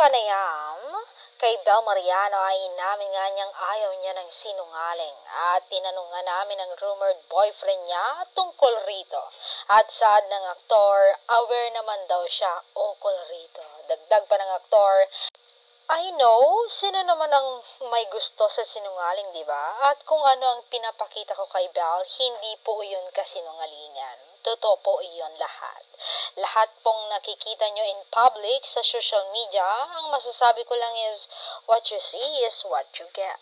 Panayam, kay Bel Mariano ay inamin nga niyang ayaw niya ng sinungaling at tinanong nga namin ang rumored boyfriend niya tungkol rito. At saad ng aktor, aware naman daw siya ukol rito. Dagdag pa ng aktor, I know, sino naman ang may gusto sa sinungaling, di ba? At kung ano ang pinapakita ko kay Bel, hindi po iyon kasinungalingan. Totoo po iyon lahat. Lahat pong nakikita nyo in public sa social media, ang masasabi ko lang is, what you see is what you get.